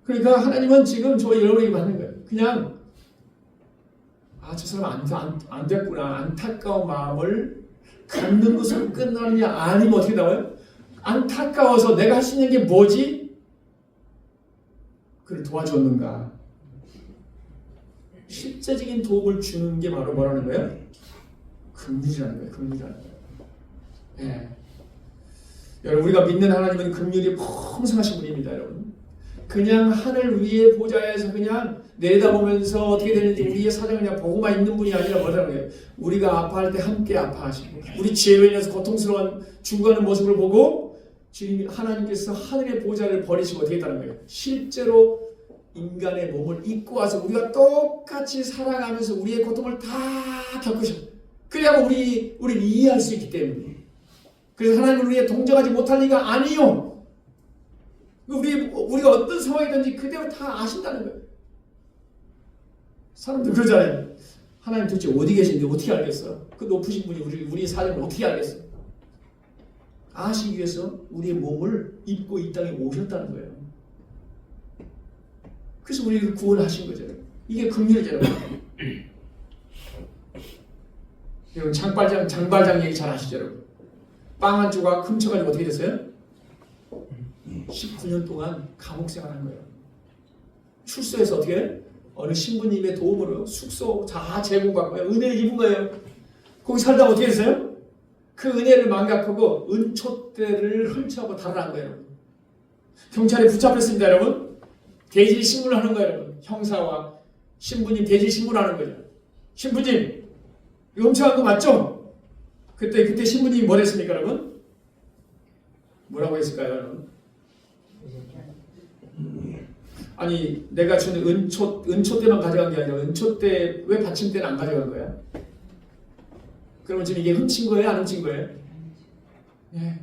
그러니까 하나님은 지금 저 여러분에게 받는 거예요. 그냥 저 사람 안 됐구나, 안타까운 마음을 갖는 것으로 끝나느냐, 아니면 어떻게 나와요? 안타까워서 내가 할 수 있는 게 뭐지? 그를 도와줬는가? 실제적인 도움을 주는 게 바로 뭐라는 거예요? 긍휼이라는 거예요. 긍휼이라는 거예요. 예. 여러분, 우리가 믿는 하나님은 긍휼이 풍성하신 분입니다. 여러분, 그냥 하늘 위에 보좌에서 그냥 내다보면서 어떻게 되는지 우리의 사정을 그냥 보고만 있는 분이 아니라 뭐라는 거예요? 우리가 아파할 때 함께 아파하시고, 우리 죄로 인해서 고통스러운 죽어가는 모습을 보고 주님 하나님께서 하늘의 보좌를 버리시고 어떻게 했다는 거예요? 실제로 인간의 몸을 입고 와서 우리가 똑같이 살아가면서 우리의 고통을 다 겪으셔. 그래야 우리를 이해할 수 있기 때문에. 그래서 하나님은 우리의 동정하지 못할 리가 아니요. 우리가 어떤 상황이든지 그대로 다 아신다는 거예요. 사람들 그러잖아요. 하나님 도대체 어디 계신데 어떻게 알겠어? 그 높으신 분이 우리의 사정을 어떻게 알겠어? 아시기 위해서 우리의 몸을 입고 이 땅에 오셨다는 거예요. 그래서 우리를 구원하신 거잖아요. 이게 긍휼이잖아요. 여러분, 장발장 얘기 잘 아시죠, 여러분? 빵 한 조각 훔쳐가지고 어떻게 됐어요? 19년 동안 감옥 생활한 거예요. 출소해서 어떻게 해요? 어느 신부님의 도움으로 숙소 다 제공받고 은혜를 입은 거예요. 거기 살다가 어떻게 됐어요? 그 은혜를 망각하고 은촛대를 훔쳐하고 달아난 거예요. 경찰에 붙잡혔습니다, 여러분. 대질 신문을 하는 거예요, 여러분. 형사와 신부님 대질 신문하는 거죠. 신부님, 이거 훔쳐간 거 맞죠? 그때 신부님이 뭘 했습니까, 여러분? 뭐라고 했을까요, 여러분? 아니, 내가 주는 은촛대만 가져간 게 아니라 은촛대 왜 받침대는 안 가져간 거야? 그러면 지금 이게 훔친 거예요, 안 훔친 거예요? 네.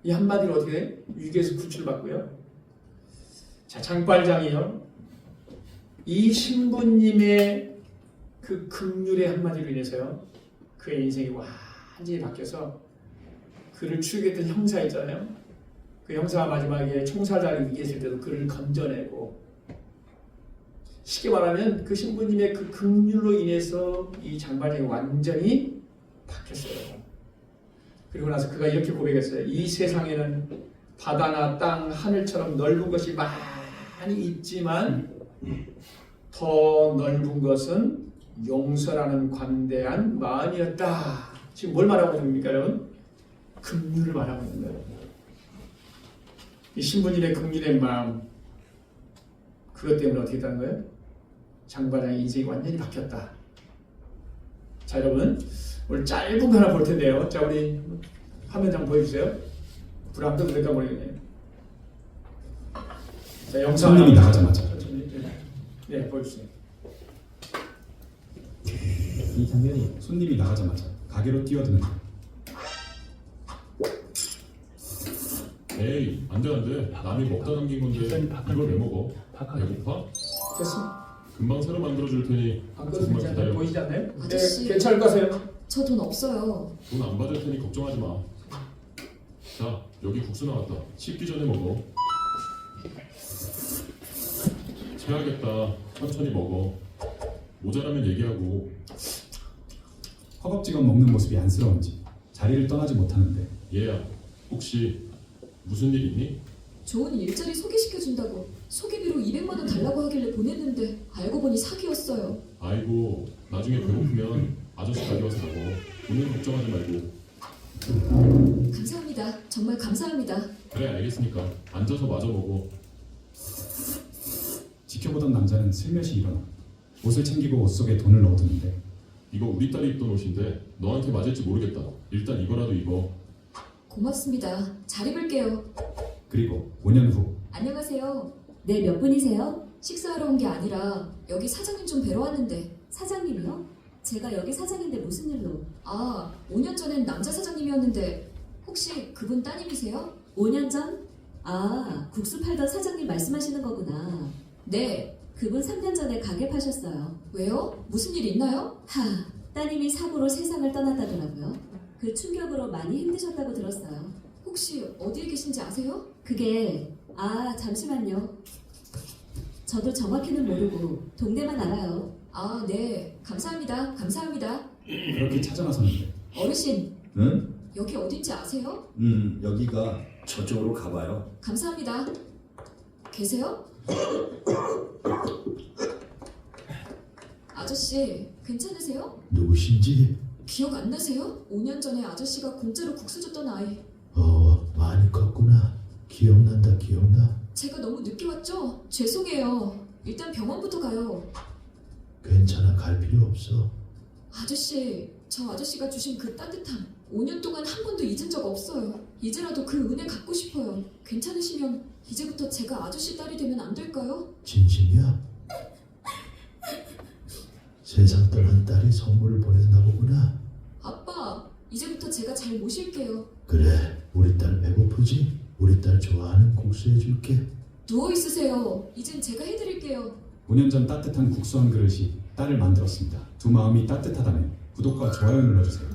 이 한마디로 어떻게 돼? 위기에서 구출받고요. 자, 장발장이요. 이 신부님의 그 긍휼의 한마디로 인해서요, 그의 인생이 완전히 바뀌어서 그를 추격했던 형사 있잖아요. 그 형사가 마지막에 총살자를 위기했을 때도 그를 건져내고, 쉽게 말하면 그 신부님의 그 긍휼로 인해서 이 장발장이 완전히 바뀌었어요. 그리고 나서 그가 이렇게 고백했어요. 이 세상에는 바다나 땅, 하늘처럼 넓은 것이 많이 있지만 더 넓은 것은 용서라는 관대한 마음이었다. 지금 뭘 말하고 있는 겁니까, 여러분? 긍휼을 말하고 있는 거예요. 이 신부님의 긍휼의 마음, 그것 때문에 어떻게 했다는 거예요? 장발장의 인생이 완전히 바뀌었다. 자, 여러분, 오늘 짧은 거 하나 볼 텐데요. 자, 우리 화면장 보여주세요. 불 안 끄도 될까 모르겠네요. 자, 영상 손님이 나가자마자 네, 보여주세요. 이 장면이 손님이 나가자마자 가게로 뛰어드는 거. 에이, 안 돼, 안 돼. 남이 먹다 남긴 건데 이걸 왜 먹어? 배고파? 됐습니다. 금방 새로 만들어줄 테니 안 조금만 끄도 기다려. 보이지 않나요? 아저씨. 네, 괜찮을 거세요? 저 돈 없어요. 돈 안 받을 테니 걱정하지 마. 자, 여기 국수 나왔다. 식기 전에 먹어. 체하겠다. 천천히 먹어. 모자라면 얘기하고. 허겁지겁 먹는 모습이 안쓰러운지 자리를 떠나지 못하는데 얘야, 혹시 무슨 일 있니? 좋은 일자리 소개시켜준다고 소개비로 200만 원 달라고 하길래 보냈는데 알고 보니 사기였어요. 아이고, 나중에 배고프면 아저씨 가게 와서 먹어. 돈은 걱정하지 말고. 감사합니다. 정말 감사합니다. 그래, 알겠으니까 앉아서 마저 먹어. 지켜보던 남자는 슬며시 일어나 옷을 챙기고 옷 속에 돈을 넣어두는데 이거 우리 딸이 입던 옷인데 너한테 맞을지 모르겠다. 일단 이거라도 입어. 고맙습니다. 잘 입을게요. 그리고 5년 후 안녕하세요. 네, 몇 분이세요? 식사하러 온 게 아니라 여기 사장님 좀 뵈러 왔는데. 사장님이요? 제가 여기 사장인데 무슨 일로? 5년 전엔 남자 사장님이었는데 혹시 그분 따님이세요? 5년 전? 국수 팔던 사장님 말씀하시는 거구나. 네, 그분 3년 전에 가게 파셨어요. 왜요? 무슨 일 있나요? 따님이 사고로 세상을 떠났다더라고요. 그 충격으로 많이 힘드셨다고 들었어요. 혹시 어디에 계신지 아세요? 그게 잠시만요. 저도 정확히는 모르고 동네만 알아요. 아, 네. 감사합니다. 감사합니다. 그렇게 찾아 나섰는데 어르신, 응? 여기 어딘지 아세요? 여기가 저쪽으로 가봐요. 감사합니다. 계세요? 아저씨, 괜찮으세요? 누구신지? 기억 안 나세요? 5년 전에 아저씨가 공짜로 국수 줬던 아이. 많이 컸구나. 기억난다, 기억나. 제가 너무 늦게 왔죠? 죄송해요. 일단 병원부터 가요. 괜찮아, 갈 필요 없어. 아저씨, 저 아저씨가 주신 그 따뜻함 5년 동안 한 번도 잊은 적 없어요. 이제라도 그 은혜 갚고 싶어요. 괜찮으시면 이제부터 제가 아저씨 딸이 되면 안 될까요? 진심이야? 세상 떠난 딸이 선물을 보냈나 보구나. 아빠, 이제부터 제가 잘 모실게요. 그래, 우리 딸 배고프지? 우리 딸 좋아하는 국수 해줄게. 누워있으세요. 이젠 제가 해드릴게요. 5년 전 따뜻한 국수 한 그릇이 딸을 만들었습니다. 두 마음이 따뜻하다면 구독과 좋아요 눌러주세요.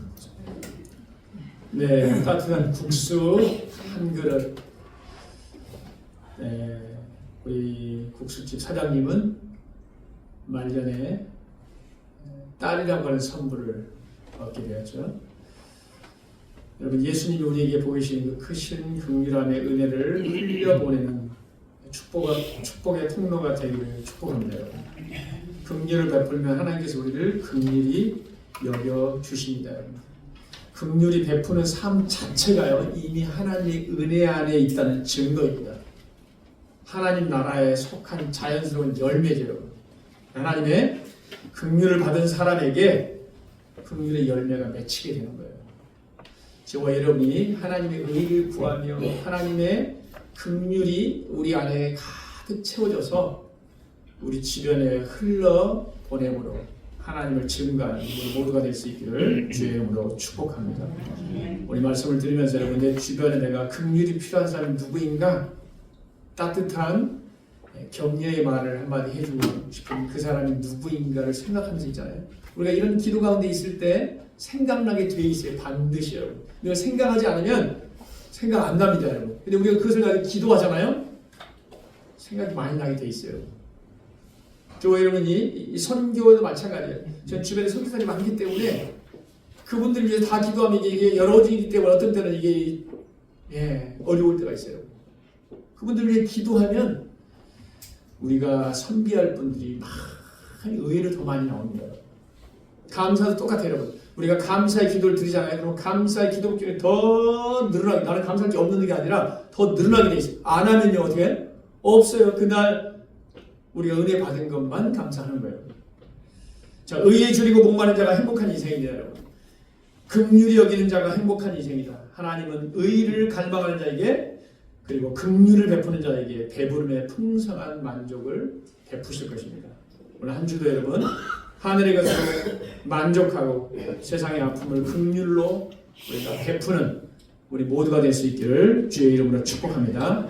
네, 따뜻한 국수 한 그릇. 네, 우리 국수집 사장님은 말년에 딸이라고 하는 선물을 얻게 되었죠. 여러분, 예수님이 우리에게 보이신 그 크신 긍휼함의 은혜를 흘려보내는 축복의 통로가 되기를 축복합니다. 여러분. 긍휼을 베풀면 하나님께서 우리를 긍휼히 여겨 주십니다. 여러분. 긍휼이 베푸는 삶 자체가요, 이미 하나님의 은혜 안에 있다는 증거입니다. 하나님 나라에 속한 자연스러운 열매죠. 여러분. 하나님의 긍휼을 받은 사람에게 긍휼의 열매가 맺히게 되는 거예요. 저와 여러분이 하나님의 의를 구하며 하나님의 긍휼이 우리 안에 가득 채워져서 우리 주변에 흘러 보내므로 하나님을 증거하는 우리 모두가 될 수 있기를 주의 이름으로 축복합니다. 우리 말씀을 들으면서 여러분, 내 주변에 내가 긍휼이 필요한 사람이 누구인가? 따뜻한 격려의 말을 한마디 해주고 싶은 그 사람이 누구인가를 생각하면서 있잖아요. 우리가 이런 기도 가운데 있을 때 생각나게 돼 있어요. 반드시 여러분. 우리가 생각하지 않으면 생각 안 납니다, 여러분. 근데 우리가 그것을 가지고 기도하잖아요. 생각이 많이 나게 돼 있어요. 저와 여러분이 이 선교도 마찬가지예요. 전 주변에 선교사님이 많기 때문에 그분들 위해서 다 기도하면 이게 여러 가지이기 때문에 어떤 때는 이게 어려울 때가 있어요. 그분들 위해 기도하면 우리가 선비할 분들이 많이 의외로 더 많이 나옵니다. 감사도 똑같아요, 여러분. 우리가 감사의 기도를 드리잖아요. 그럼 감사의 기도 중에 더 늘어나게, 나는 감사할 게 없는 게 아니라 더 늘어나게 돼 있어요. 안 하면요, 어떻게? 없어요. 그날 우리가 은혜 받은 것만 감사하는 거예요. 자, 의에 줄이고 목마른 자가 행복한 인생입니다, 여러분. 긍휼히 여기는 자가 행복한 인생이다. 하나님은 의를 갈망하는 자에게 그리고 긍휼을 베푸는 자에게 배부름의 풍성한 만족을 베푸실 것입니다. 오늘 한 주도 여러분 하늘의 것으로 만족하고 세상의 아픔을 긍휼로 우리가 베푸는 우리 모두가 될 수 있기를 주의 이름으로 축복합니다.